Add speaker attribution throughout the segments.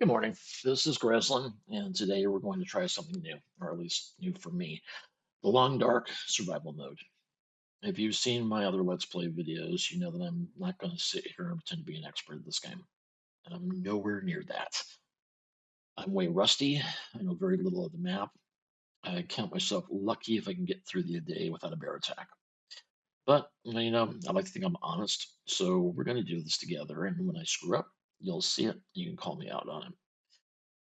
Speaker 1: Good morning. This is Greslin, and today we're going to try something new, or at least new for me, the Long Dark survival mode. If you've seen my other Let's Play videos, you know that I'm not going to sit here and pretend to be an expert at this game, and I'm nowhere near that. I'm way rusty. I know very little of the map. I count myself lucky if I can get through the day without a bear attack. But, I like to think I'm honest, so we're going to do this together, and when I screw up, you'll see it. You can call me out on it.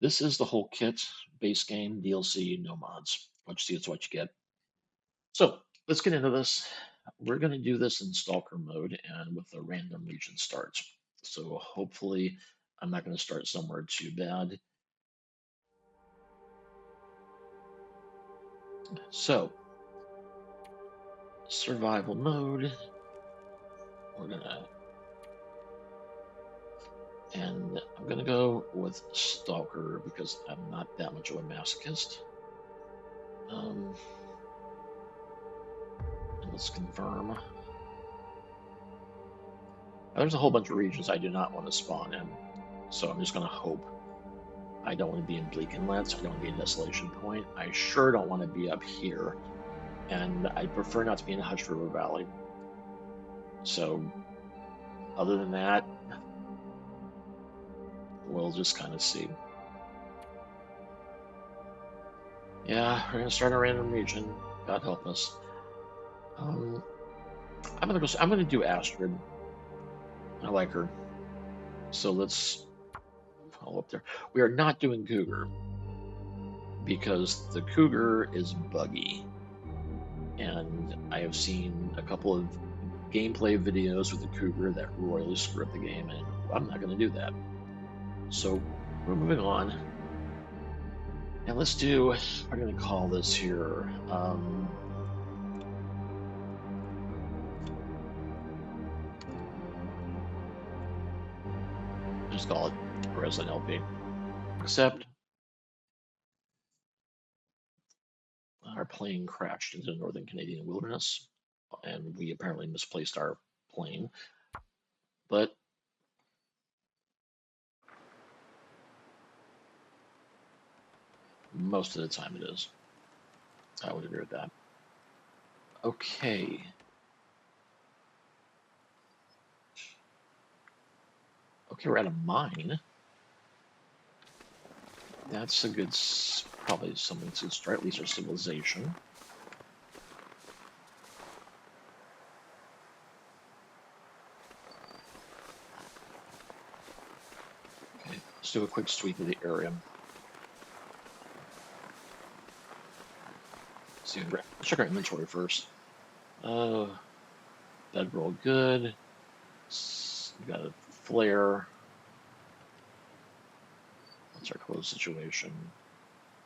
Speaker 1: This is the whole kit, base game, DLC, no mods. What you see is what you get. So let's get into this. We're going to do this in Stalker mode and with a random region start. So hopefully I'm not going to start somewhere too bad. So survival mode, I'm gonna go with Stalker because I'm not that much of a masochist. Um, and let's confirm. There's a whole bunch of regions I do not want to spawn in, so I'm just going to hope. I don't want to be in Bleak Inlet, I don't want to be in Desolation Point. I sure don't want to be up here, and I prefer not to be in Hush River Valley. So, other than that, we'll just kind of see. Yeah, we're gonna start a random region. God help us. I'm gonna do Astrid. I like her. So let's follow up there. We are not doing Cougar because the Cougar is buggy, and I have seen a couple of gameplay videos with the Cougar that royally screw up the game, and I'm not going to do that. So we're moving on. And let's do, we're going to call this here, just call it Greslin LP. Except our plane crashed into the northern Canadian wilderness, and we apparently misplaced our plane. But most of the time it is. I would agree with that. Okay. Okay, we're at a mine. That's a good, probably something to start, at least our civilization. Okay, let's do a quick sweep of the area. See, let's check our inventory first. Bedroll good. We got a flare. What's our clothes situation?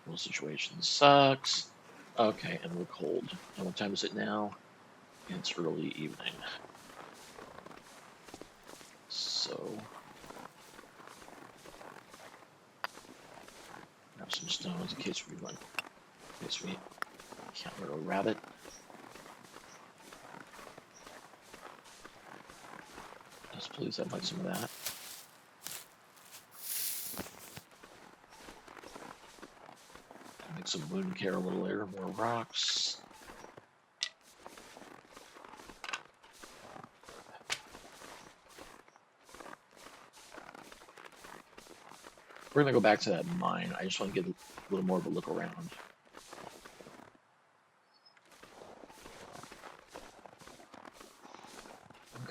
Speaker 1: Clothes situation sucks. Okay, and we're cold. And what time is it now? It's early evening. So, grab some stones in case we run. In case we encounter a rabbit. Yes, please, I'd like some of that. Make some wound care a little later. More rocks. We're gonna go back to that mine. I just want to get a little more of a look around.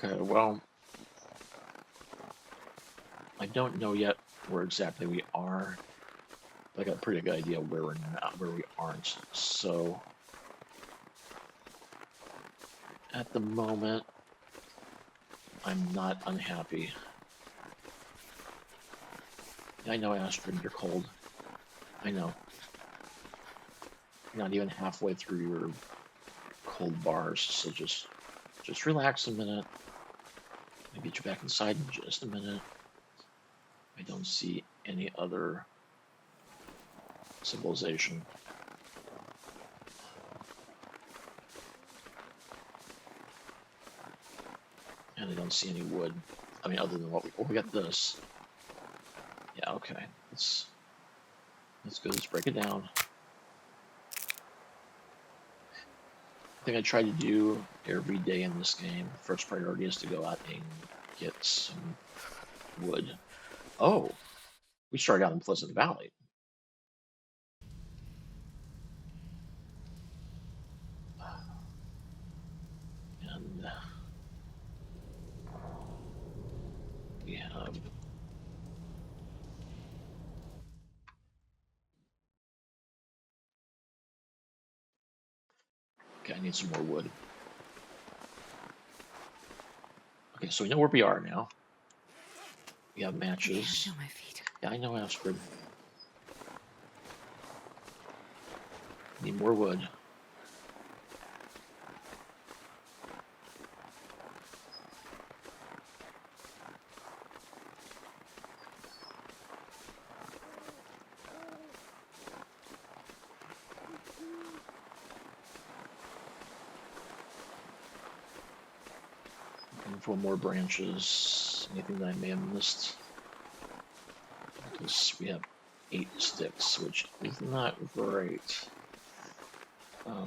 Speaker 1: Okay, well, I don't know yet where exactly we are. I got a pretty good idea where we're not, where we aren't. So, at the moment, I'm not unhappy. I know, Astrid, you're cold. I know. You're not even halfway through your cold bars, so just relax a minute. I'll get you back inside in just a minute. I don't see any other civilization. And I don't see any wood. I mean, other than what we got this. Yeah, okay. Let's go. Let's break it down. I think I try to do every day in this game. First priority is to go out and get some wood. Oh, we started out in Pleasant Valley. And we have... Okay, I need some more wood. Okay, so we know where we are now. We have matches.
Speaker 2: I feel my feet.
Speaker 1: Yeah, I know, Astrid. Need more wood. Looking for more branches. Anything that I may have missed? Because we have 8 sticks, which is not great. Okay.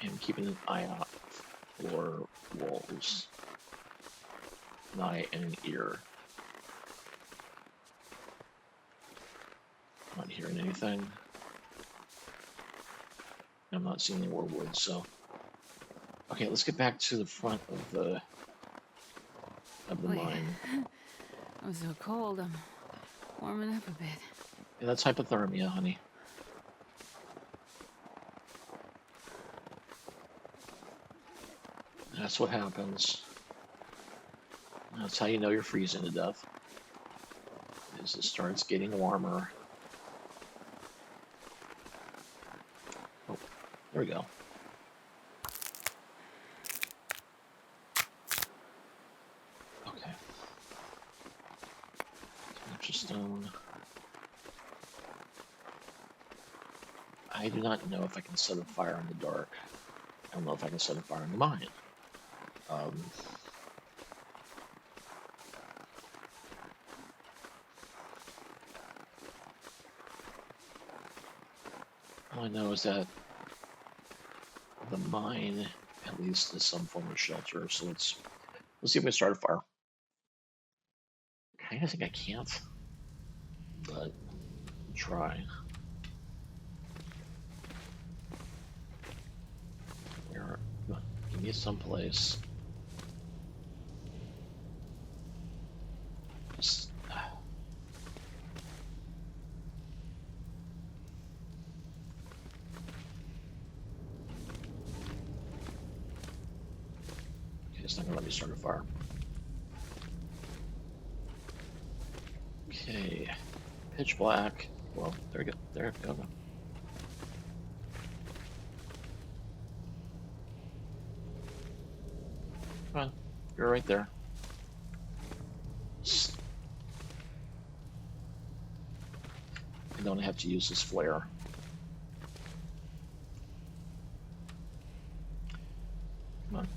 Speaker 1: I am keeping an eye out for wolves. An eye and an ear. Not hearing anything. I'm not seeing any more wood, so... Okay, let's get back to the front of the mine.
Speaker 2: I'm so cold. I'm warming up a bit.
Speaker 1: Yeah, that's hypothermia, honey. That's what happens. That's how you know you're freezing to death. As it starts getting warmer. Oh, there we go. Okay. Stone. I do not know if I can set a fire in the dark. I don't know if I can set a fire in the mine. All I know is that the mine, at least, is some form of shelter. So let's see if we can start a fire. I kind of think I can't, but try. Where? Give me some place. Just, it's not gonna let me start a fire. Okay, pitch black. Well, there we go. There we go. Come on, you're right there. I don't have to use this flare. Come on.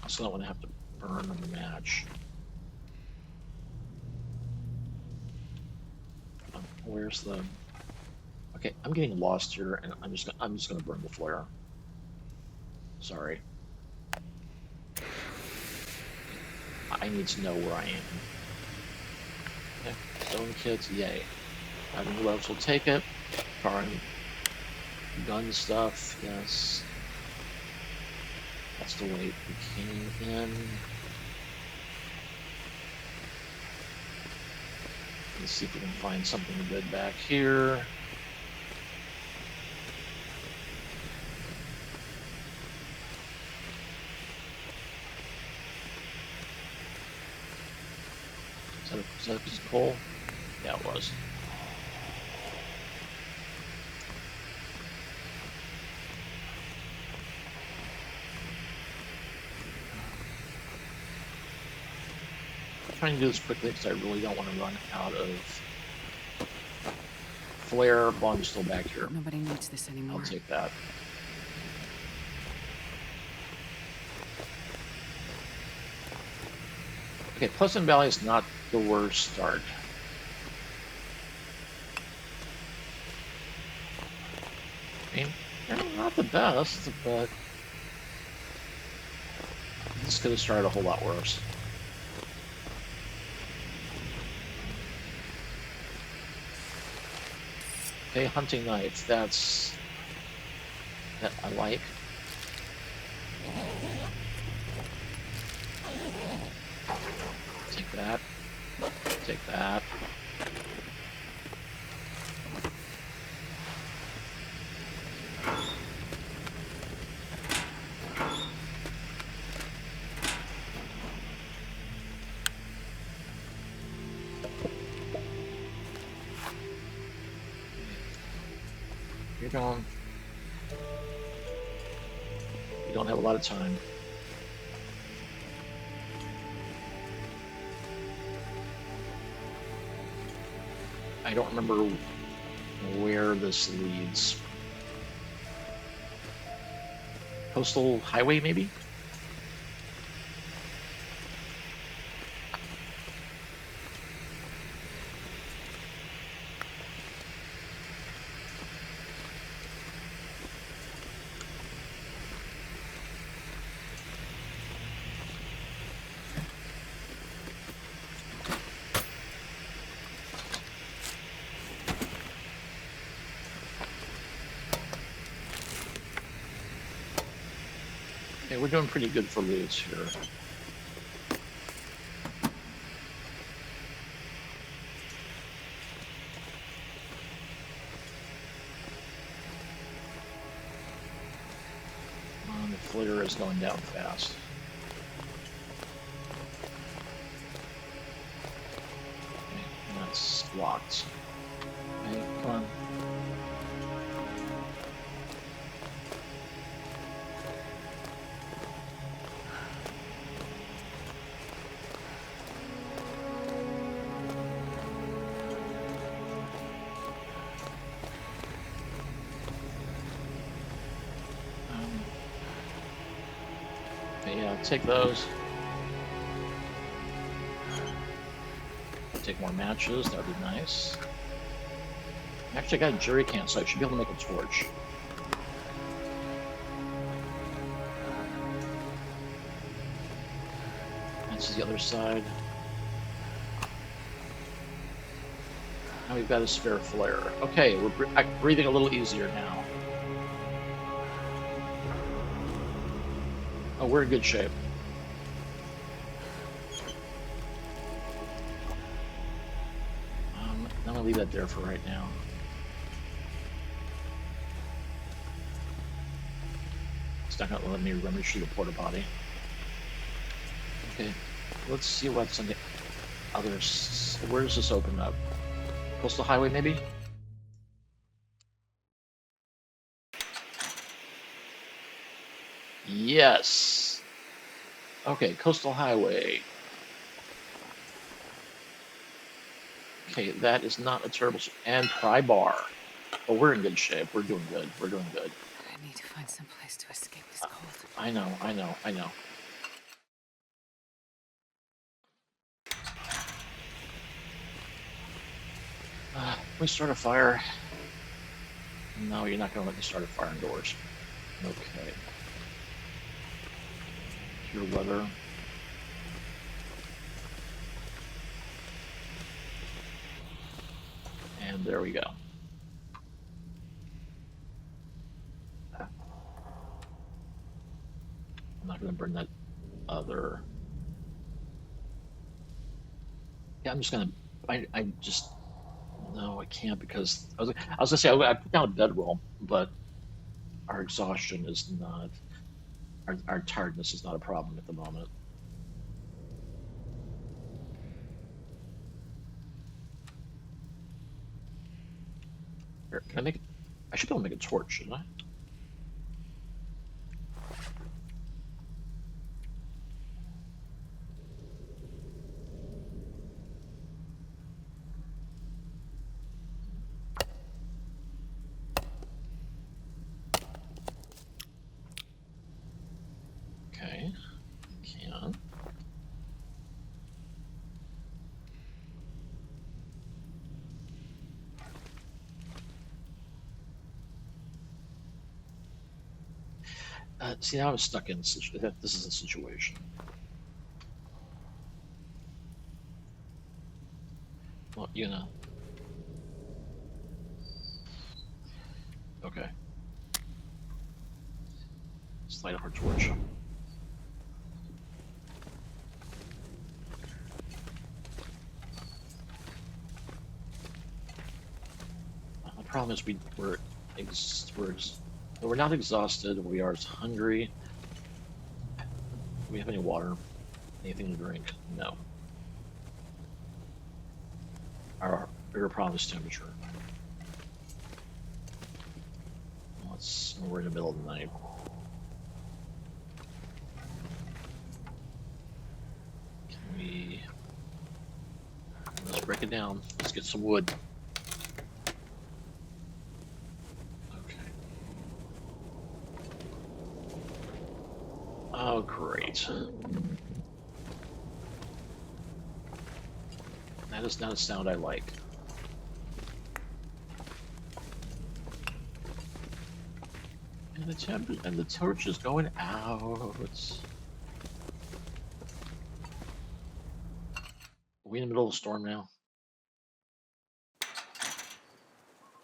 Speaker 1: So I don't want to have to burn the match. Where's the... Okay, I'm getting lost here, and I'm just gonna burn the flare. Sorry. I need to know where I am. Okay, stone kits, yay. Having gloves will take it. Foreign gun stuff, yes. That's the way we came in. Let's see if we can find something good back here. Is that a piece of coal? Yeah, it was. trying to do this quickly because I really don't want to run out of flare while I'm still back here.
Speaker 2: Nobody needs this anymore.
Speaker 1: I'll take that. Okay, Pleasant Valley is not the worst start. I mean, not the best, but this could have started a whole lot worse. Okay, hunting knife. That I like. Take that. Take that. You're going. You don't have a lot of time. I don't remember where this leads. Coastal Highway, maybe? Okay, we're doing pretty good for loots here. The flare is going down fast. Okay, that's locked. Okay, come on. Yeah, take those. Take more matches, that would be nice. Actually, I got a jerry can, so I should be able to make a torch. That's the other side. Now we've got a spare flare. Okay, we're breathing a little easier now. Oh, we're in good shape. I'm gonna leave that there for right now. It's not gonna let me rummage through the porta potty. Okay, let's see what's on the other. Where does this open up? Coastal Highway, maybe? Yes. Okay, Coastal Highway. Okay, that is not a terrible. And Pry Bar. Oh, we're in good shape. We're doing good. We're doing good.
Speaker 2: I need to find some place to escape this cold.
Speaker 1: I know, I know, I know. We start a fire. No, you're not going to let me start a fire indoors. Okay. Pure weather. And there we go. I'm not going to burn that other. Yeah, I'm just going to. I just. No, I can't because I was going to say I put down a bedroll, but our exhaustion is not. Our tiredness is not a problem at the moment. Here, can I make? I should be able to make a torch, shouldn't I? See, now I'm stuck in this is a situation. Well, you know. Okay. Slide our torch. The problem is we're not exhausted. We are hungry. Do we have any water? Anything to drink? No. Our bigger problem is temperature. We're in the middle of the night. Let's break it down. Let's get some wood. Okay. Oh, great. That is not a sound I like. And the torch is going out. Are we in the middle of a storm now?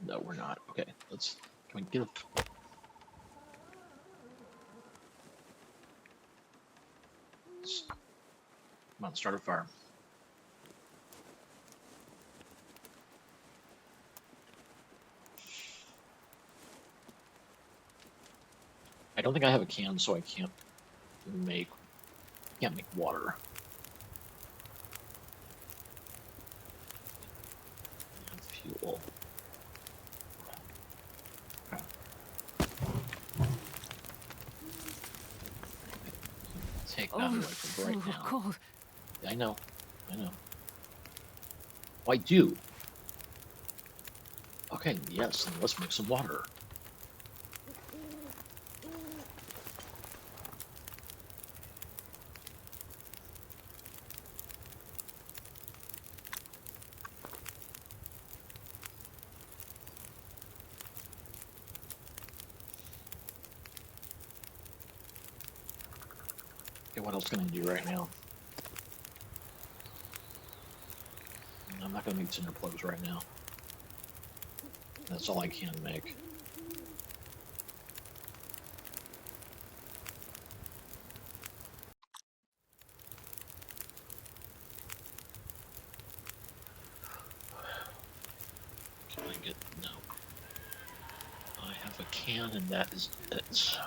Speaker 1: No, we're not. Okay, can we get a... Come on, start a fire. I don't think I have a can, so I can't make water. And fuel. Okay. Take that away from right now.
Speaker 2: Cold.
Speaker 1: I know. Oh, I do. Okay, yes, then let's make some water. Okay, what else can I do right now? I'm not gonna make cinder plugs right now. That's all I can make. Can I get... No. I have a can and that is it.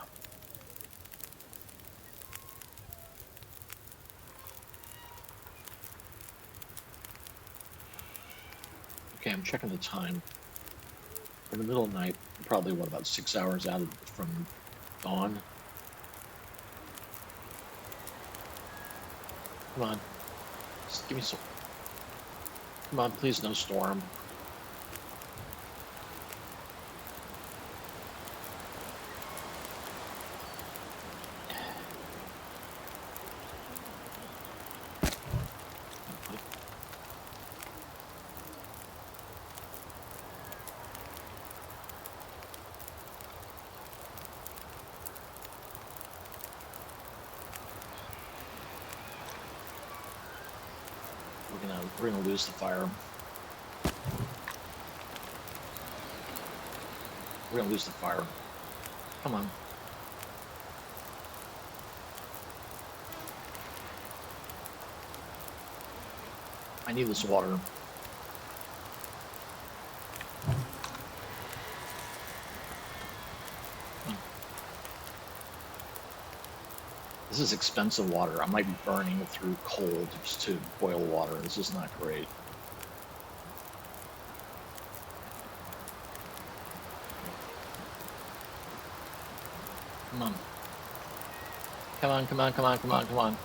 Speaker 1: Okay, I'm checking the time. In the middle of the night, probably what, about 6 hours out from dawn? Come on. Just give me some... Come on, please, no storm. We're gonna lose the fire. We're gonna lose the fire. Come on. I need this water. This is expensive water. I might be burning through coal just to boil water. This is not great. Come on. Come on, come on, come on, come on, come on.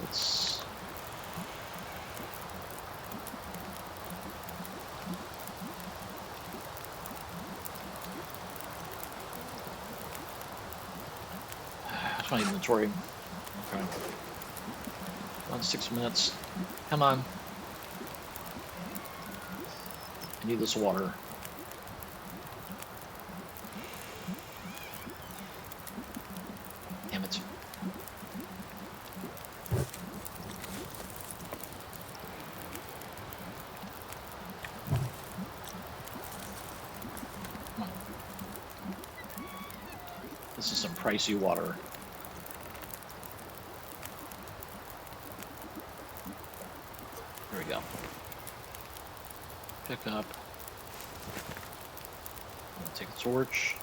Speaker 1: Let's... That's my inventory. Okay. 6 minutes. Come on. I need this water. This is some pricey water. There we go. Pick up. I'm gonna take a torch.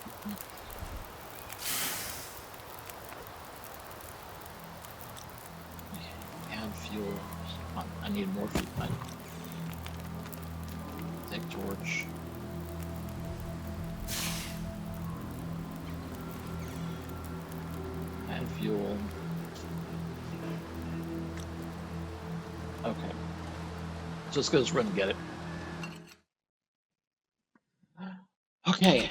Speaker 1: Add fuel. I need more fuel. Take torch. Add fuel. Okay. So let's go just run and get it. Okay.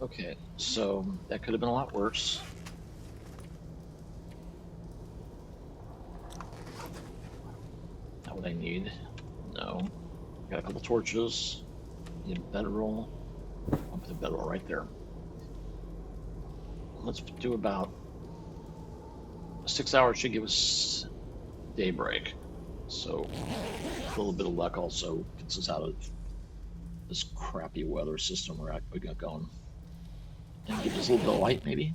Speaker 1: Okay, so that could have been a lot worse. Not what I need. No. Got a couple torches. Need a bedroll. I'll put the bedroll right there. Let's do about 6 hours should give us daybreak. So a little bit of luck also gets us out of this crappy weather system we got going. And gives us a little bit of light, maybe.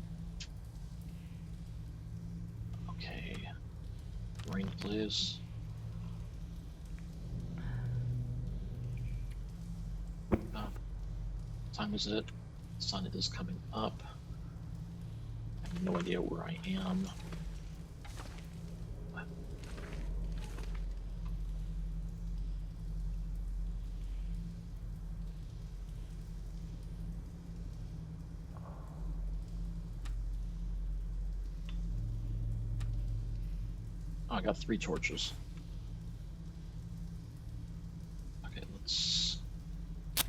Speaker 1: Okay. Rain, please. What time is it? The sun is coming up. I have no idea where I am. Oh, I got 3 torches. Okay, let's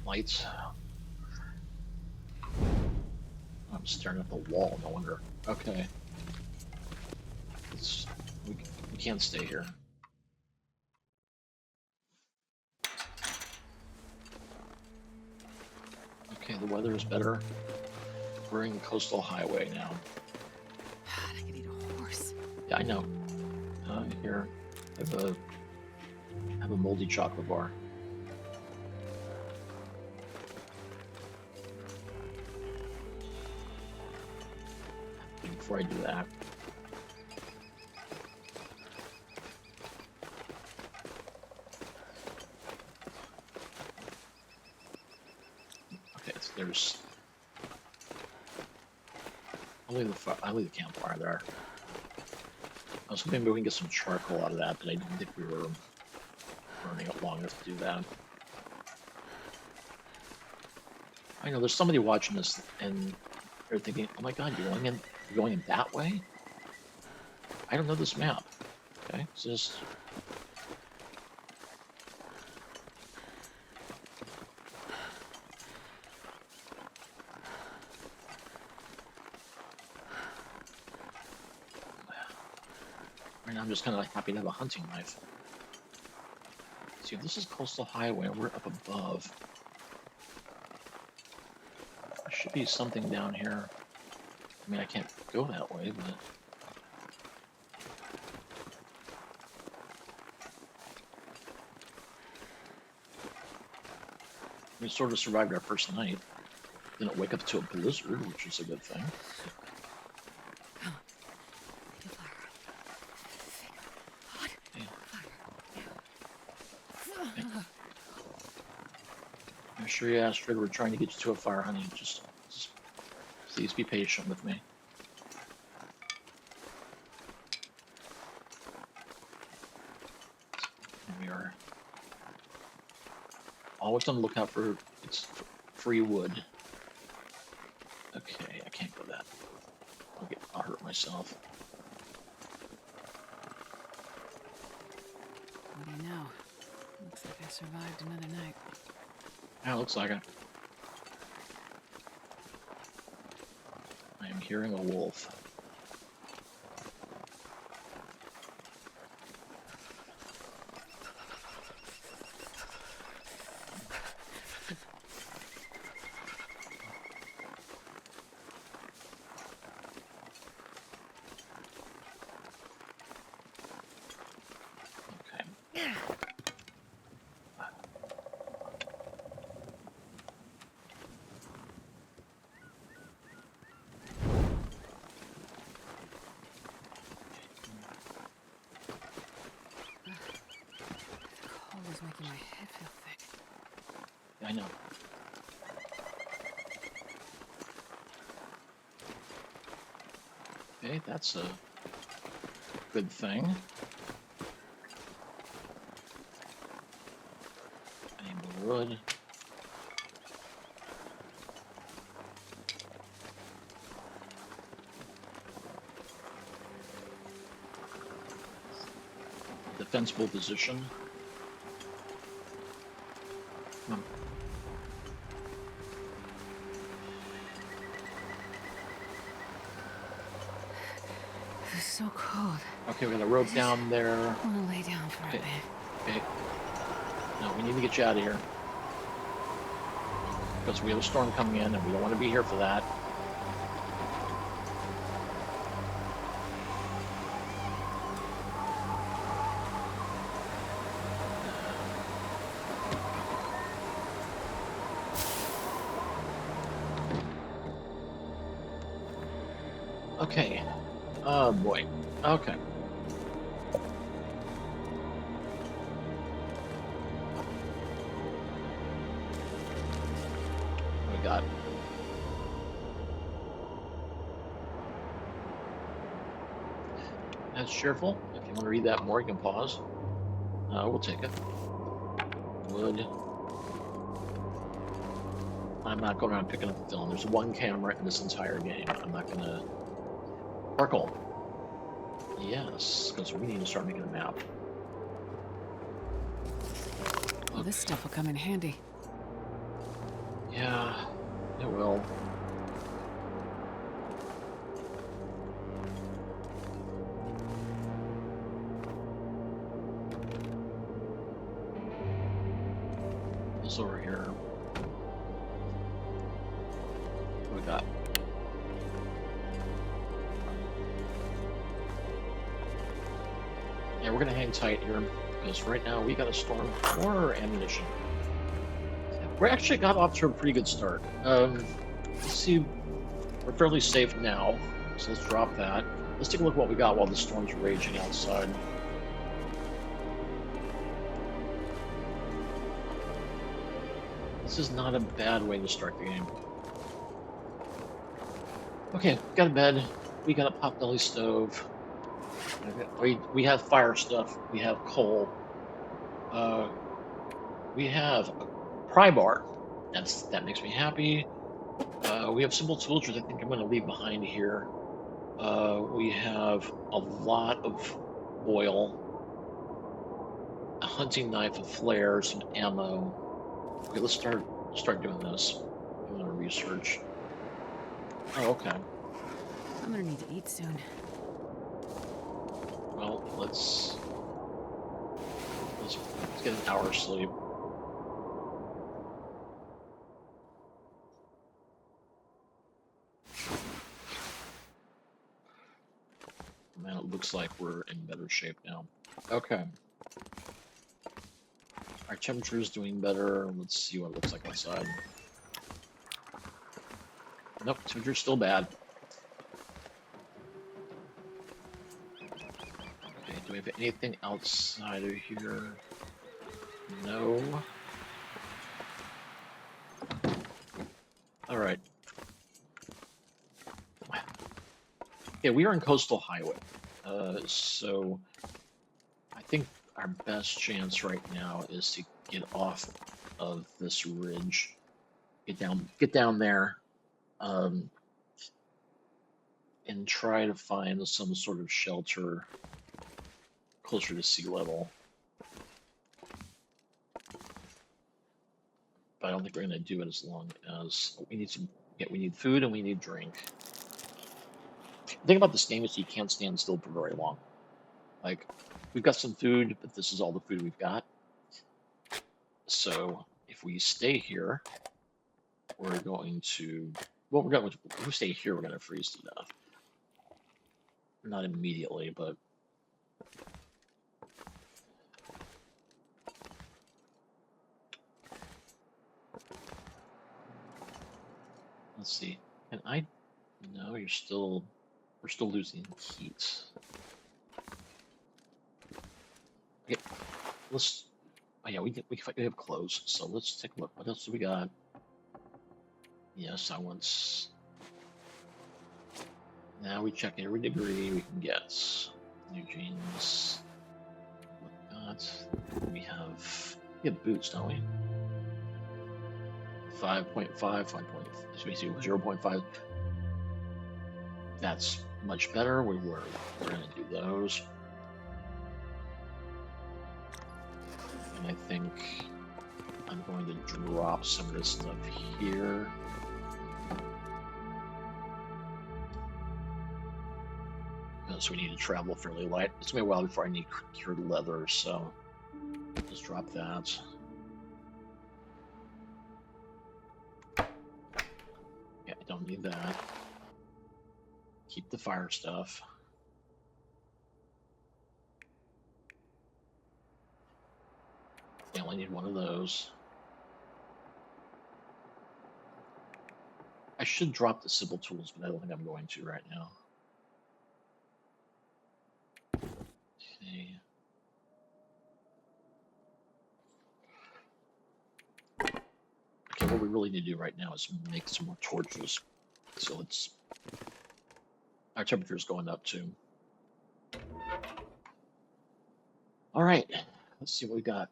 Speaker 1: lights. I'm staring at the wall, no wonder. Okay. We can't stay here. Okay, the weather is better. We're in the coastal highway now.
Speaker 2: God, I could eat a horse.
Speaker 1: Yeah, I know. Here, I have a moldy chocolate bar. Before I do that, okay, so there's. I'll leave the campfire there. I was hoping maybe we can get some charcoal out of that, but I didn't think we were burning it long enough to do that. I know there's somebody watching this and they're thinking, "Oh my God, you're going in that way?" I don't know this map. Okay, it's just. Right now, I'm just kind of happy to have a hunting knife. See, if this is coastal highway and we're up above, there should be something down here. I mean, I can't go that way, but we sort of survived our first night. Didn't wake up to a blizzard, which is a good thing. I'm sure you Astrid, we're trying to get you to a fire, honey. Just please be patient with me. Here we are. Always on the lookout for free wood. Okay, I can't go that. I'll hurt myself.
Speaker 2: What do you know? Looks like I survived another night.
Speaker 1: Yeah, looks like it. I am hearing a wolf. I know. Okay, that's a good thing. I need more wood. Defensible position. Come on.
Speaker 2: It's so cold.
Speaker 1: Okay, we got a rope down there.
Speaker 2: I want to lay down for a bit.
Speaker 1: Okay. No, we need to get you out of here. Because we have a storm coming in and we don't want to be here for that. Okay. Oh boy. Okay. What we got? That's cheerful. If you want to read that more, you can pause. We'll take it. Wood. I'm not going around picking up the film. There's one camera in this entire game. I'm not gonna... Sparkle. Yes, because we need to start making a map.
Speaker 2: Well, this stuff will come in handy.
Speaker 1: Yeah, it will. This over here. What we got? Yeah, we're gonna hang tight here because right now we got to storm more ammunition. We actually got off to a pretty good start. Let's see, we're fairly safe now, so let's drop that. Let's take a look at what we got while the storm's raging outside. This is not a bad way to start the game. Okay, got a bed. We got a potbelly stove. We have fire stuff. We have coal. We have a pry bar. That makes me happy. We have simple tools, which I think I'm going to leave behind here. We have a lot of oil, a hunting knife, a flare, some ammo. Okay, let's start doing this. I'm going to research. Oh, okay.
Speaker 2: I'm gonna need to eat soon.
Speaker 1: Well, let's get an hour's sleep. Man, it looks like we're in better shape now. Okay. Our temperature is doing better. Let's see what it looks like outside. Nope, temperature's still bad. Okay, do we have anything outside of here? No. All right. Yeah, we are in Coastal Highway. So I think our best chance right now is to get off of this ridge, get down there, and try to find some sort of shelter closer to sea level. But I don't think we're going to do it as long as we need some. Yeah, we need food and we need drink. The thing about this game is you can't stand still for very long. Like, we've got some food, but this is all the food we've got. So if we stay here, we're going to. Well, if we stay here, we're going to freeze to death. Not immediately, but. Let's see. Can I? No, we're still losing heat. Okay, let's. Oh yeah, we have clothes. So let's take a look. What else do we got? Yes, I want. Now we check every degree we can get. New jeans. What we have boots, don't we? 5.5, 5.5, 0.5. That's much better. We're gonna do those. And I think I'm going to drop some of this stuff here. So we need to travel fairly light. It's gonna be a while before I need cured leather, so just drop that. Yeah, I don't need that. Keep the fire stuff. I only need one of those. I should drop the Sybil tools, but I don't think I'm going to right now. Okay. Okay, what we really need to do right now is make some more torches. So our temperature is going up too. All right, let's see what we got.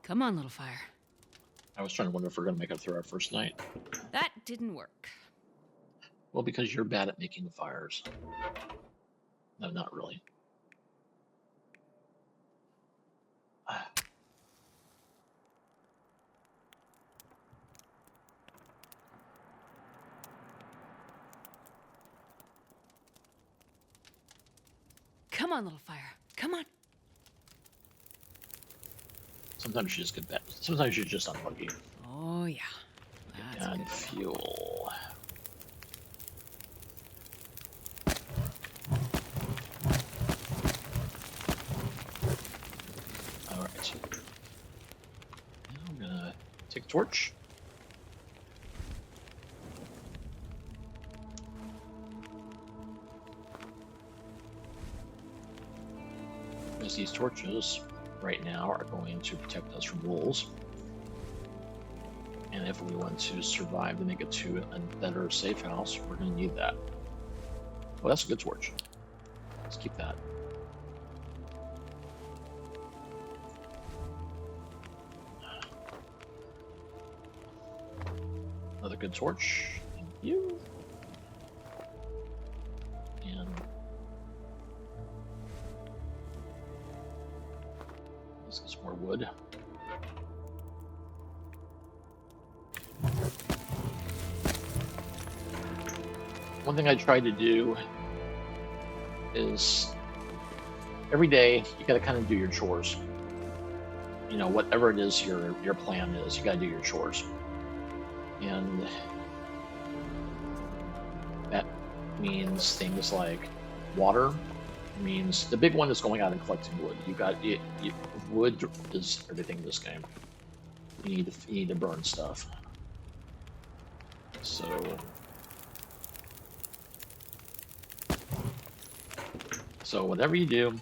Speaker 2: Come on, little fire.
Speaker 1: I was trying to wonder if we're going to make it through our first night.
Speaker 2: That didn't work.
Speaker 1: Well, because you're bad at making fires. No, not really.
Speaker 2: Come on, little fire. Come on.
Speaker 1: Sometimes you just get bad. Sometimes you're just unlucky.
Speaker 2: Oh, yeah. That's
Speaker 1: And
Speaker 2: good.
Speaker 1: fuel. All right. Now I'm gonna take a torch. Because these torches right now are going to protect us from wolves. And if we want to survive to make it to a better safe house, we're going to need that. Well, that's a good torch. Let's keep that. Another good torch. Thank you. And let's get some more wood. One thing I try to do is every day you got to kind of do your chores. You know, whatever it is your plan is, you got to do your chores. And that means things like water. Means the big one is going out and collecting wood. You got it. Wood is everything in this game. You need to burn stuff. So whatever you do,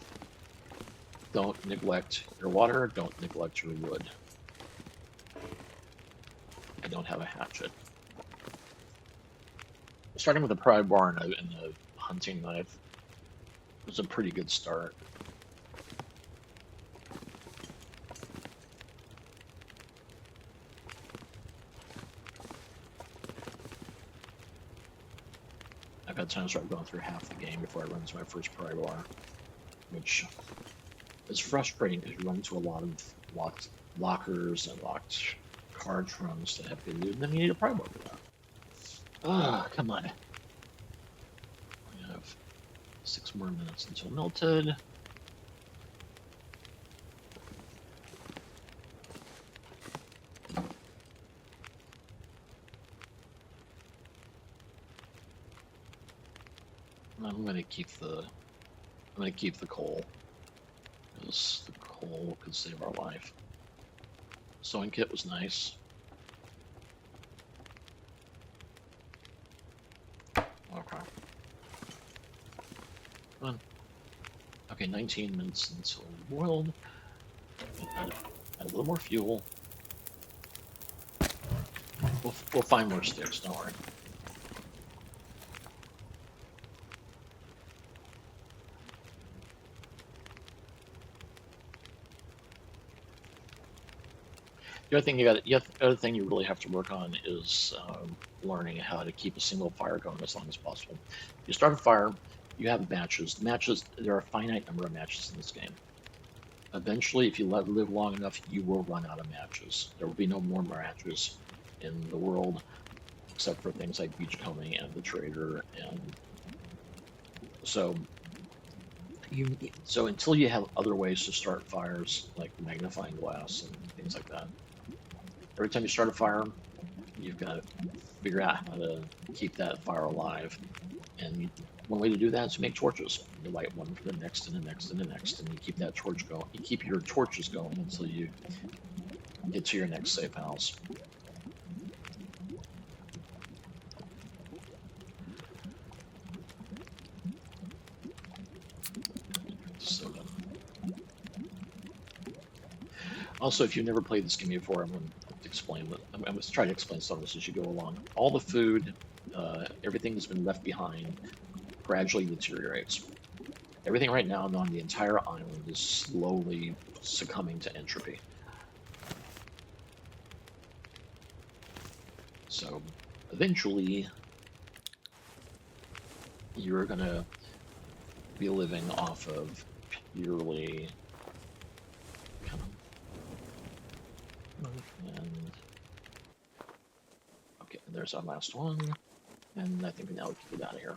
Speaker 1: don't neglect your water. Don't neglect your wood. I don't have a hatchet. Starting with a pry bar and a hunting knife was a pretty good start. I've had times where I've gone through half the game before I run into my first pry bar, which is frustrating because you run into a lot of locked lockers and locked car trunks that have to be looted, and then you need a pry bar for that. Ah, come on. We have 6 more minutes until melted. I'm gonna keep the coal, because the coal could save our life. Sewing kit was nice. Okay. Come on. Okay, 19 minutes until boiled. Add a little more fuel. We'll find more sticks, don't worry. The other thing you really have to work on is learning how to keep a single fire going as long as possible. You start a fire, you have matches. Matches, there are a finite number of matches in this game. Eventually, if you live long enough, you will run out of matches. There will be no more matches in the world, except for things like beachcombing and the trader. And so, until you have other ways to start fires, like magnifying glass and things like that, every time you start a fire, you've got to figure out how to keep that fire alive. And one way to do that is to make torches. You light one for the next and the next and the next, and you keep that torch going. You keep your torches going until you get to your next safe house. Soda. Also, if you've never played this game before, I'm going to explain. I'm going to try to explain some of this as you go along. All the food, everything that's been left behind, gradually deteriorates. Everything right now on the entire island is slowly succumbing to entropy. So eventually, you're going to be living off of purely and okay, there's our last one, and I think now we can get out of here.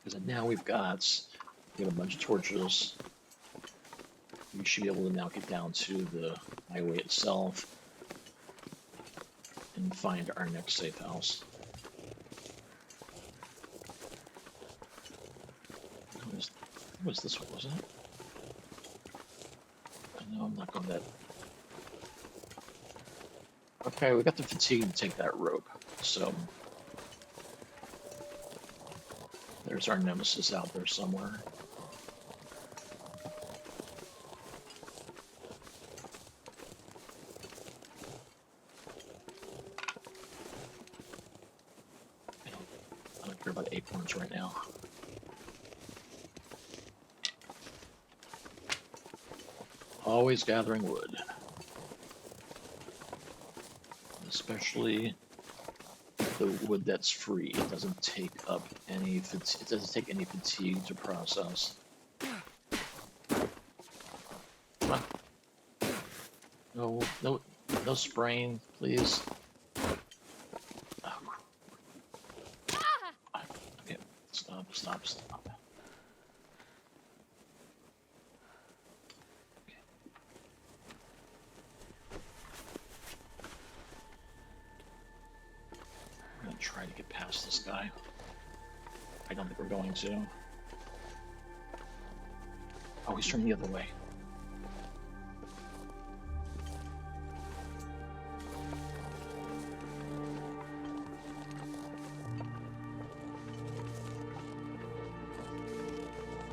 Speaker 1: Because now we've got a bunch of torches. We should be able to now get down to the highway itself and find our next safe house. What was this one, wasn't it? No, I'm not going that. Okay, we got the fatigue to take that rope, so there's our nemesis out there somewhere. I don't care about acorns right now. Always gathering wood. Especially the wood that's free. It doesn't take up any fatigue to process. Come on. No spraying, please. Oh. Okay, stop. Try to get past this guy. I don't think we're going to. Oh, he's turning the other way.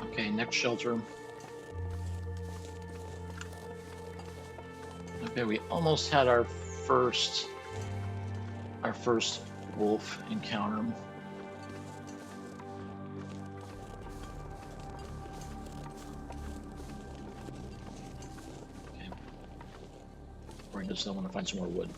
Speaker 1: Okay, next shelter. Okay, we almost had our first wolf encounter. Okay. Or I just don't want to find some more wood.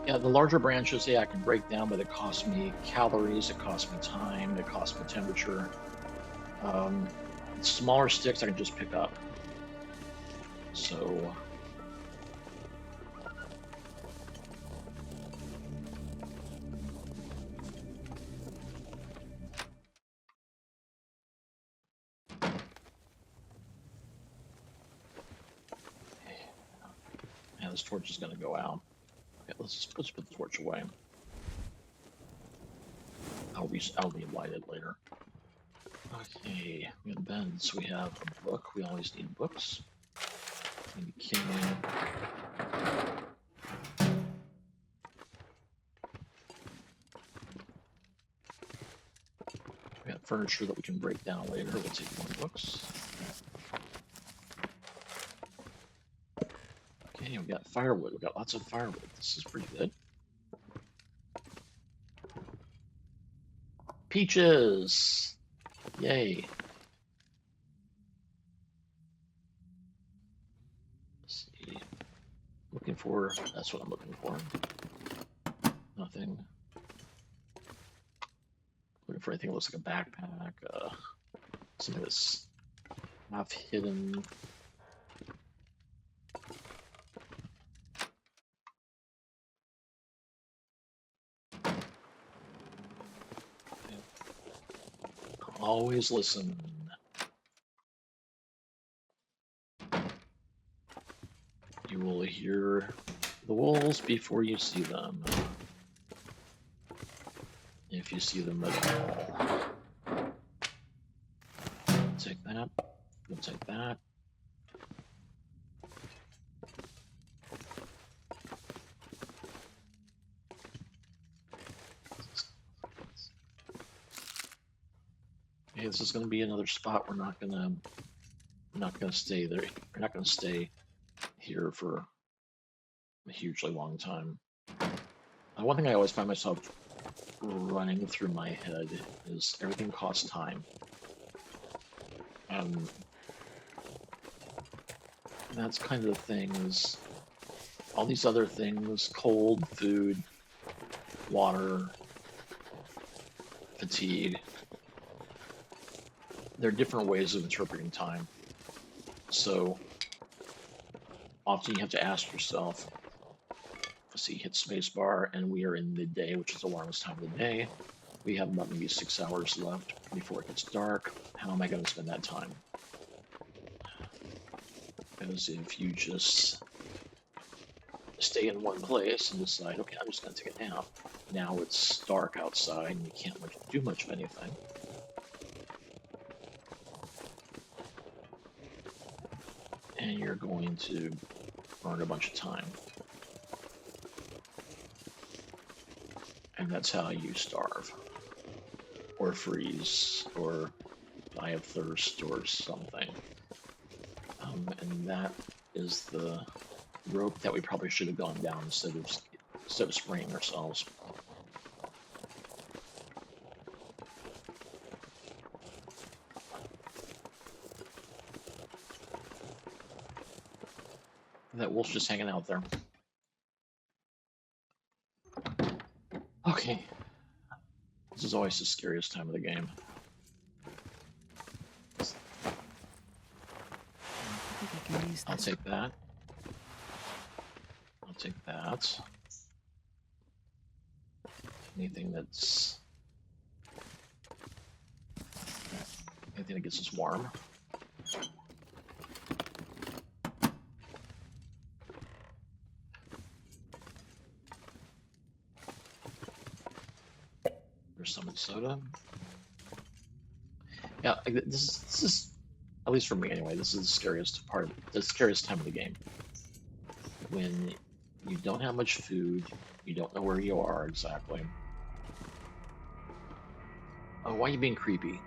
Speaker 1: Yeah, the larger branches, yeah, I can break down, but it costs me calories, it costs me time, it costs me temperature. Smaller sticks I can just pick up. So this torch is going to go out. Okay, let's put the torch away. I'll relight it later. Okay, we have beds. We have a book. We always need books. We need kindling. We have furniture that we can break down later. We'll take more books. Okay, we got firewood. We got lots of firewood. This is pretty good. Peaches! Yay. Let's see. Looking for, that's what I'm looking for. Nothing. Looking for anything that looks like a backpack, something that's half hidden. Always listen. You will hear the wolves before you see them. If you see them at all. Take that. We'll take that. Okay, this is going to be another spot we're not going to stay there. We're not going to stay here for a hugely long time. One thing I always find myself running through my head is everything costs time. That's kind of the thing is all these other things, cold, food, water, fatigue, there are different ways of interpreting time. So often you have to ask yourself, let's see, hit spacebar, and we are in midday, which is the longest time of the day. We have about maybe 6 hours left before it gets dark. How am I going to spend that time? Because if you just stay in one place and decide, okay, I'm just going to take a nap. Now it's dark outside and you can't do much of anything. And you're going to burn a bunch of time. And that's how you starve. Or freeze, or die of thirst, or something. And that is the rope that we probably should have gone down instead of spraying ourselves. That wolf's just hanging out there. Okay. This is always the scariest time of the game. I'll take that. I'll take that. Anything that gets us warm. There's some soda. Yeah, this is at least for me anyway. This is the scariest part, the scariest time of the game. When you don't have much food, you don't know where you are exactly. Oh, why are you being creepy?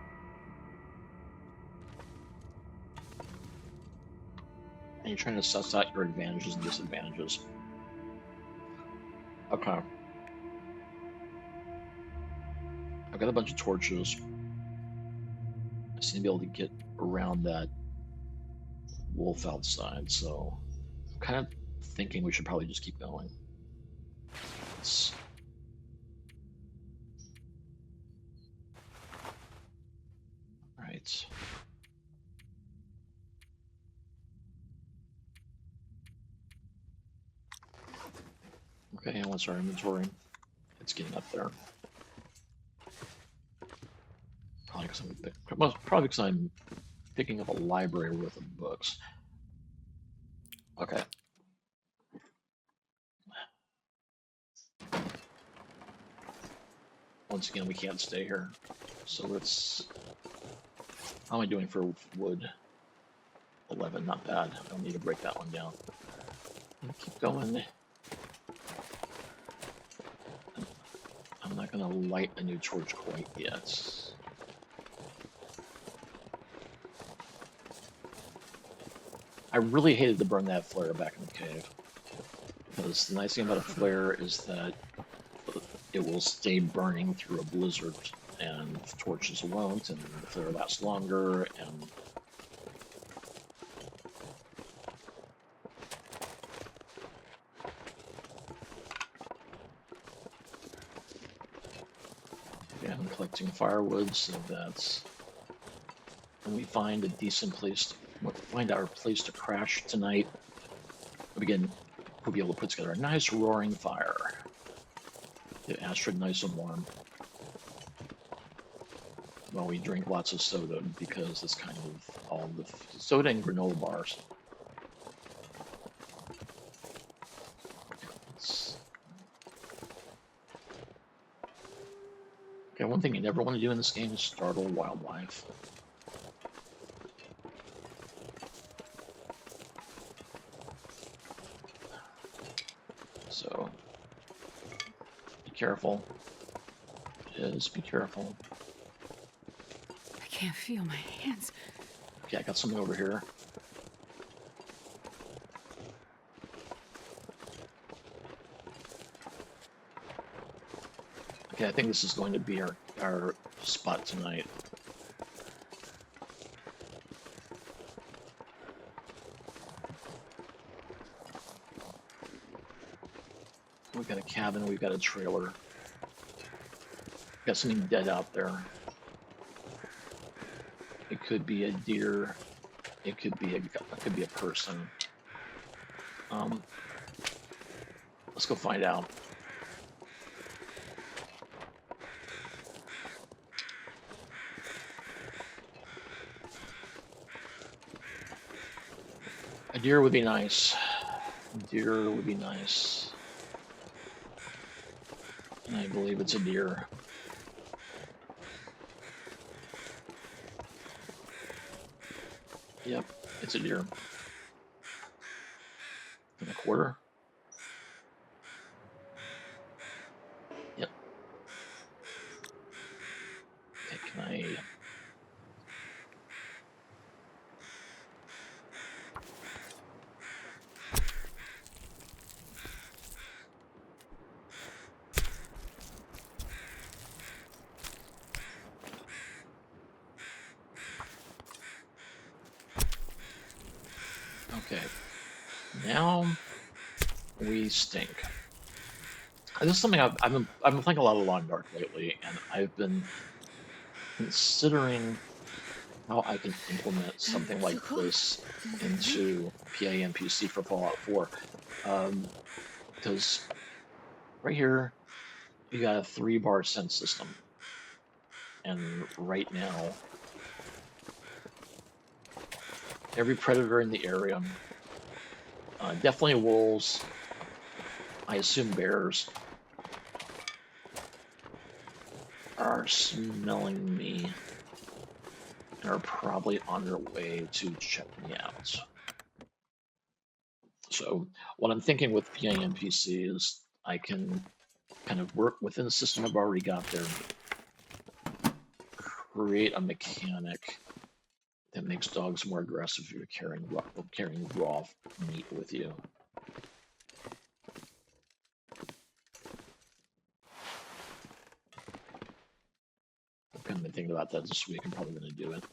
Speaker 1: And you're trying to suss out your advantages and disadvantages. Okay. I've got a bunch of torches. I seem to be able to get around that wolf outside, so I'm kind of thinking we should probably just keep going. Right. Okay, and what's our inventory? It's getting up there. Probably because I'm picking up a library worth of books. Okay. once again, we can't stay here. So let's... How am I doing for wood? 11, not bad. I don't need to break that one down. Keep going. I'm not gonna light a new torch quite yet. I really hated to burn that flare back in the cave. Because the nice thing about a flare is that it will stay burning through a blizzard, and torches won't, and the flare lasts longer, and I'm collecting firewood so that when we find a decent place, find our place to crash tonight, again, we'll be able to put together a nice roaring fire. Get Astrid nice and warm. While we drink lots of soda, because it's kind of all the soda and granola bars. Okay, one thing you never want to do in this game is startle wildlife. So, be careful. Just be careful.
Speaker 2: I can't feel my hands.
Speaker 1: Okay, I got something over here. Okay, I think this is going to be our spot tonight. We've got a cabin, we've got a trailer. Got something dead out there. It could be a deer. It could be a person. Let's go find out. A deer would be nice. A deer would be nice. And I believe it's a deer. Yep, it's a deer. And a quarter. Yep. Okay, can I... Okay. Now we stink. This is something I've been playing a lot of Long Dark lately, and I've been considering how I can implement something like this into PA and PC for Fallout 4. Because right here, you got a 3-bar sense system. And right now, every predator in the area, definitely wolves, I assume bears, are smelling me and are probably on their way to check me out. So what I'm thinking with PA and PC is I can kind of work within the system I've already got there, create a mechanic that makes dogs more aggressive if you're carrying raw meat with you. I've kind of been thinking about that this week. I'm probably going to do it.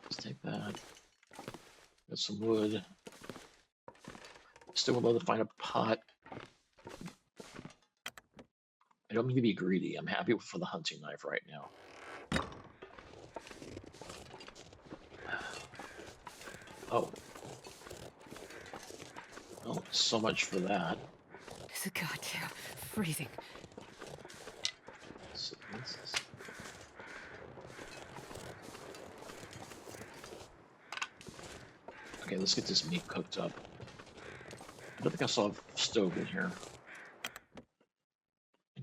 Speaker 1: Let's take that. Got some wood. Still would love to find a pot. I don't mean to be greedy. I'm happy for the hunting knife right now. Oh. Well, so much for that.
Speaker 2: It's a goddamn freezing.
Speaker 1: Okay, let's get this meat cooked up. I don't think I saw a stove in here.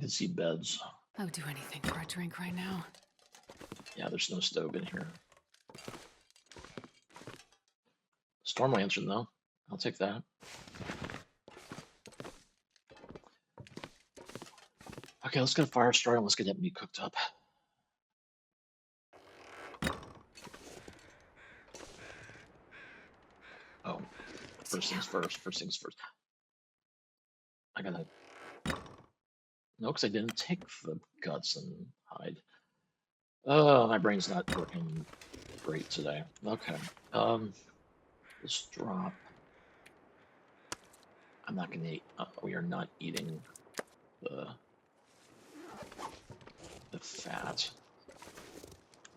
Speaker 1: can see beds.
Speaker 2: I would do anything for a drink right now.
Speaker 1: Yeah, there's no stove in here. Storm lantern, though. I'll take that. Okay, let's get a fire started and let's get that meat cooked up. Oh, first things first. First things first. I gotta. No, because I didn't take the guts and hide. Oh, my brain's not working great today. Okay. Let's drop. I'm not gonna eat. We are not eating the fat.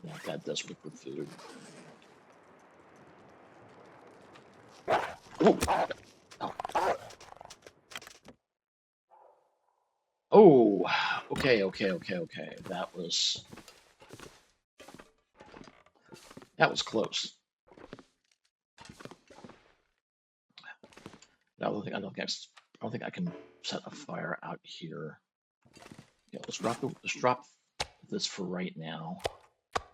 Speaker 1: I'm not that desperate for food. Oh. Oh. Oh, okay. That was close. I don't think I can set a fire out here. Yeah, let's drop this for right now. I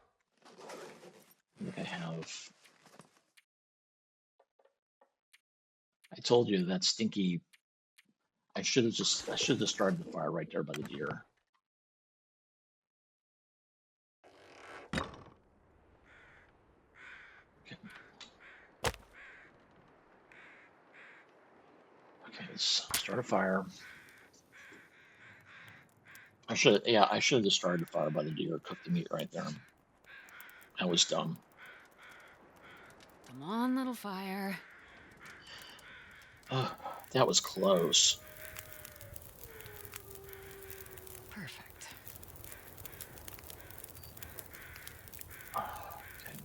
Speaker 1: think I have. I told you that stinky. I should have just started the fire right there by the deer. Okay, let's start a fire. I should have just started the fire by the deer, cooked the meat right there. I was dumb.
Speaker 2: Come on, little fire.
Speaker 1: That was close.
Speaker 2: Perfect.
Speaker 1: Okay.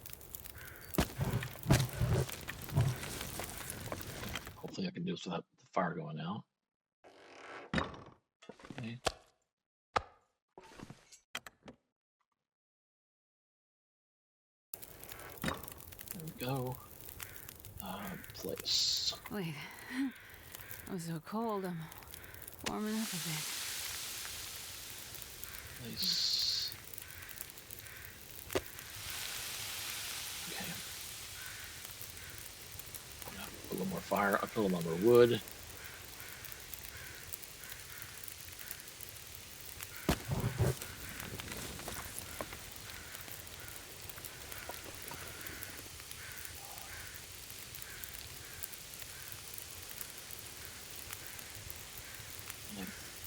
Speaker 1: Hopefully I can do this without the fire going out. Okay. There we go. Place.
Speaker 2: Wait. I'm so cold. I'm warming up a bit.
Speaker 1: Place. Okay. Put a little more fire. I'll put a little more wood.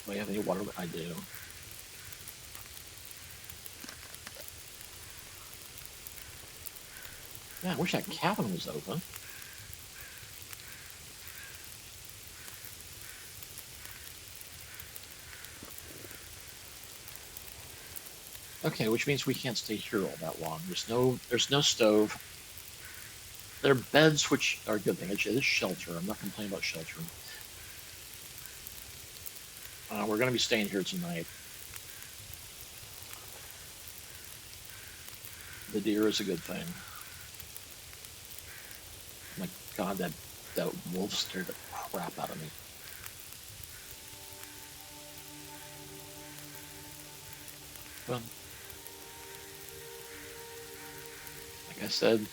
Speaker 1: Do I have any water? I do. Yeah, I wish that cabin was open. Okay, which means we can't stay here all that long. There's no stove. There are beds, which are a good thing. It is shelter. I'm not complaining about shelter. We're going to be staying here tonight. The deer is a good thing. My God, that wolf scared the crap out of me. Well, like I said,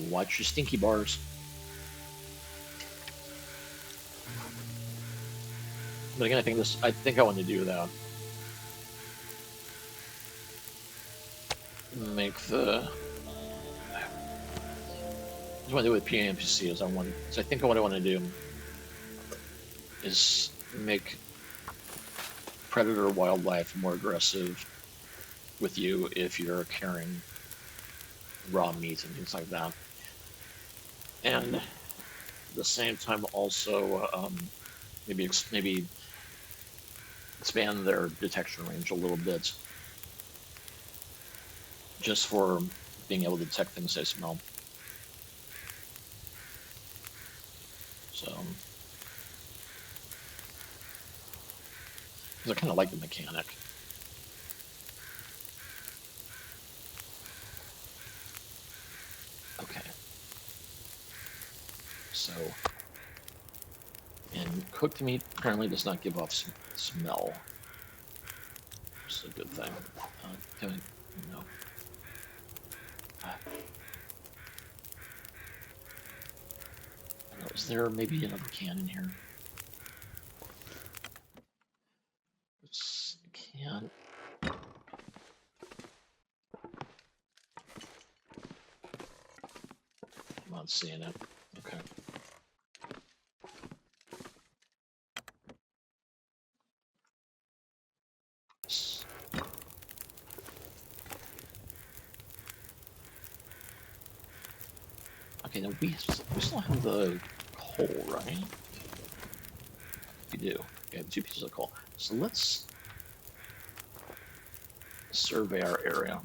Speaker 1: watch your stinky bars. But again, I think I want to do that. Make the. What I want to do with PNPC is I think what I want to do is make predator wildlife more aggressive with you if you're carrying raw meat and things like that. And at the same time also maybe expand their detection range a little bit just for being able to detect things they smell. So, because I kind of like the mechanic. Okay. So, and Cooked meat apparently does not give off smell, which is a good thing. Can I, no. Is there maybe another can in here? It's a can. I'm not seeing it. Okay. Okay, now we still have the coal, right? We do. We have 2 pieces of coal. So let's survey our area.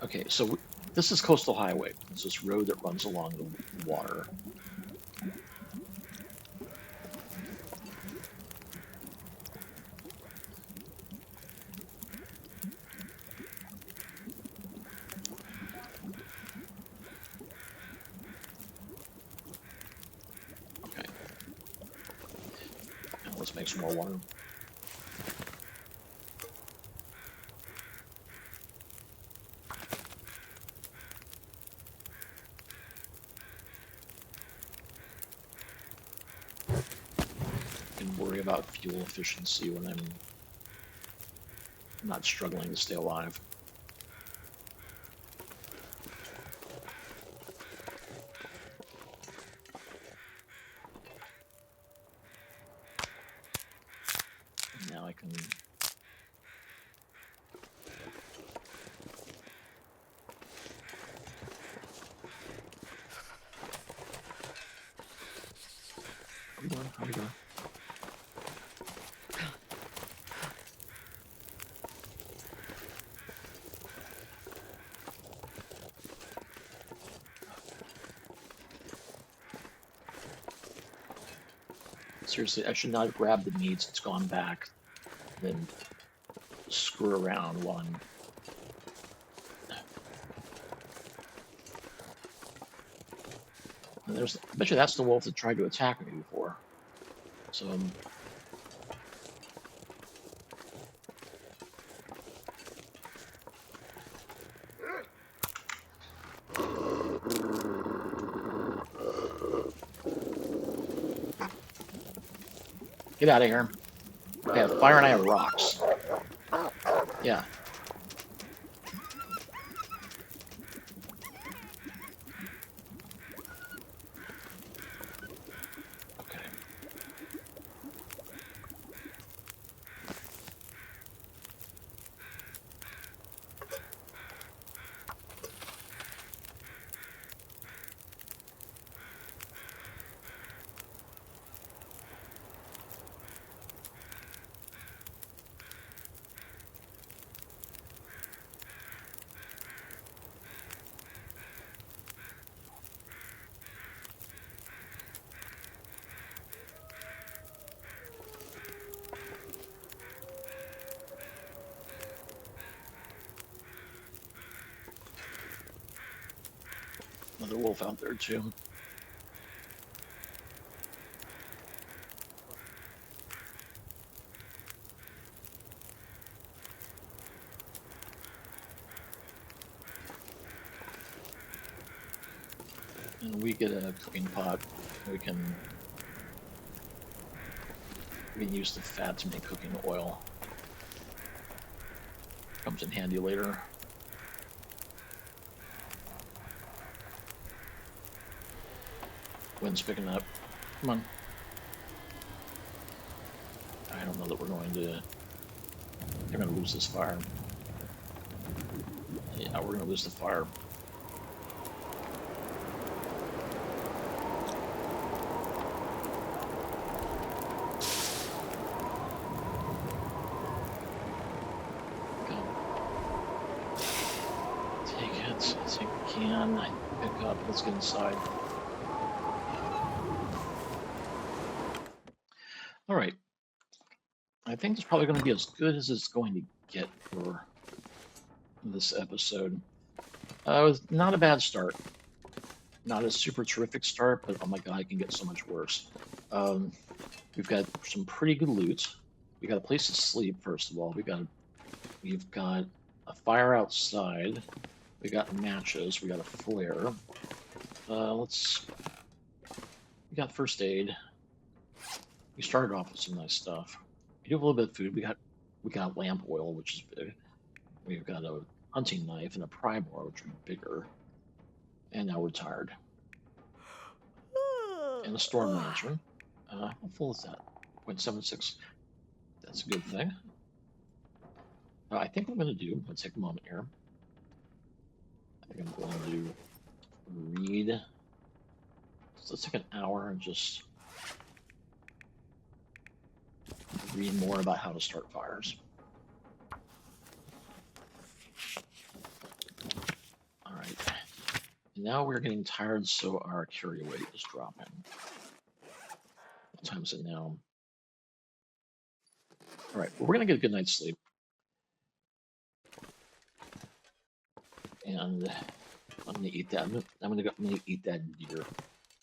Speaker 1: Okay, so this is Coastal Highway. It's this road that runs along the water. Okay. Now let's make some more water. And worry about fuel efficiency when I'm not struggling to stay alive. Now I can. How we doing? How we doing? Seriously, I should not have grabbed the meats. It's gone back. Then screw around while I'm. I bet you that's the wolf that tried to attack me before. So. Get out of here. I have fire and I have rocks. Yeah. Okay. Another wolf out there too. And we get a cooking pot. We can use the fat to make cooking oil. Comes in handy later. Wind's picking up. Come on. I don't know that we're going to. We're going to lose this fire. Yeah, we're going to lose the fire. Take it. Take the can. Pick up. Let's get inside. All right. I think it's probably going to be as good as it's going to get for this episode. It was not a bad start. not a super terrific start, but oh my god, it can get so much worse. Um, we've got some pretty good loot. We got a place to sleep, first of all. We've got a fire outside. We got matches. We got a flare. We got first aid. We started off with some nice stuff. We do have a little bit of food. We got lamp oil, which is big. We've got a hunting knife and a pry bar, which are bigger. And now we're tired. And a storm lantern. How full is that? 0.76. That's a good thing. I think what I'm going to do, I'm going to take a moment here. I think I'm going to read. So let's take an hour and just read more about how to start fires. All right. Now we're getting tired, so our carry weight is dropping. What time is it now? All right, well, we're gonna get a good night's sleep, and I'm gonna eat that. I'm gonna eat that deer.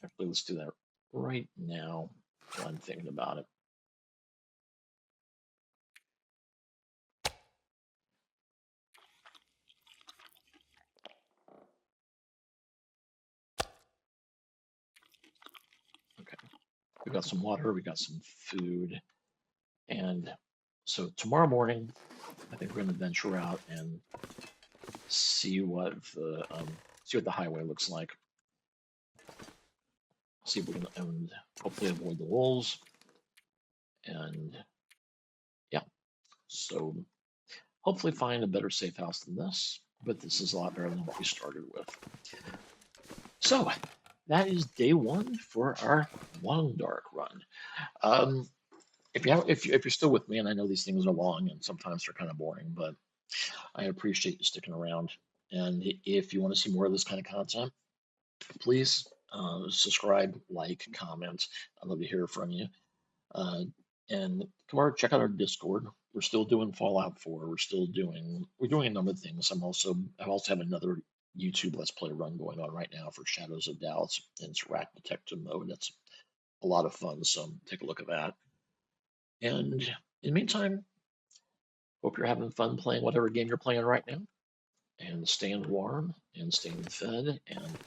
Speaker 1: Actually, let's do that right now while I'm thinking about it. Okay, we got some water, we got some food, and so tomorrow morning, I think we're gonna venture out and see what the highway looks like. See if we can and hopefully avoid the wolves. And yeah, so hopefully find a better safe house than this. But this is a lot better than what we started with. So that is day one for our long dark run. Um, if you're still with me, and I know these things are long and sometimes they're kind of boring, but I appreciate you sticking around. And if you want to see more of this kind of content, please subscribe, like, comment. I'd love to hear from you. Uh, and come over, check out our Discord. We're still doing Fallout 4. We're doing a number of things. I also have another YouTube Let's Play run going on right now for Shadows of Doubt. It's rat detective mode. That's a lot of fun. So take a look at that. And in the meantime, hope you're having fun playing whatever game you're playing right now. And staying warm and staying fed and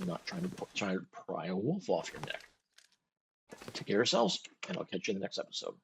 Speaker 1: not trying to pry a wolf off your neck. Take care of yourselves, and I'll catch you in the next episode.